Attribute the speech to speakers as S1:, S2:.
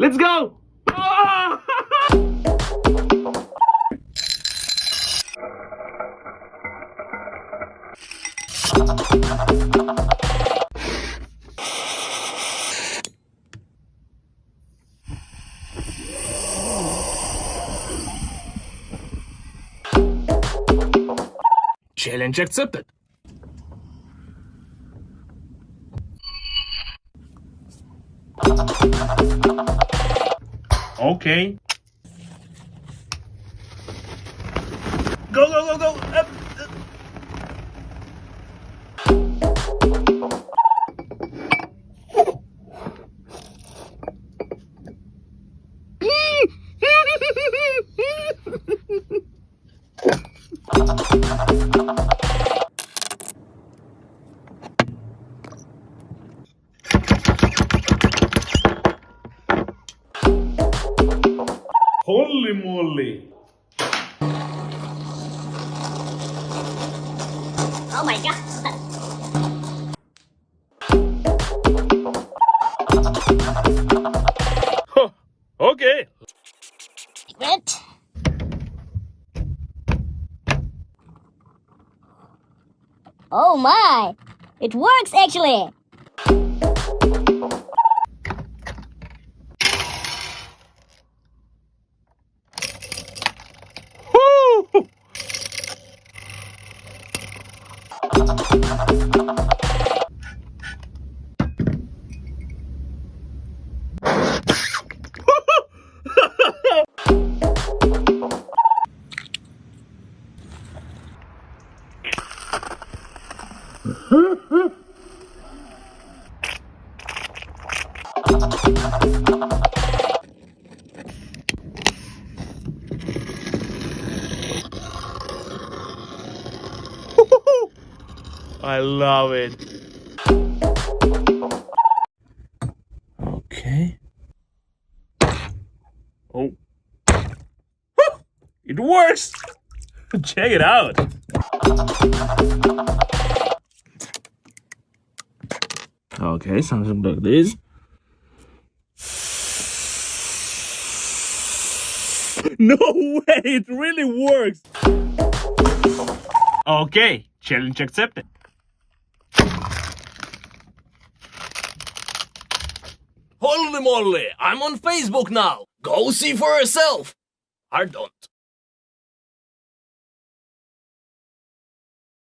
S1: Let's go! Ah! Challenge accepted. Okay. Go, go, go, go! Holy moly!
S2: Oh my god!
S1: Huh, okay.
S2: Wait. Oh my! It works actually!
S1: Woo! I love it. Okay. Oh. It works! Check it out. Okay, something like this. No way, it really works. Okay, challenge accepted.
S3: Holy moly, I'm on Facebook now. Go see for yourself. I don't.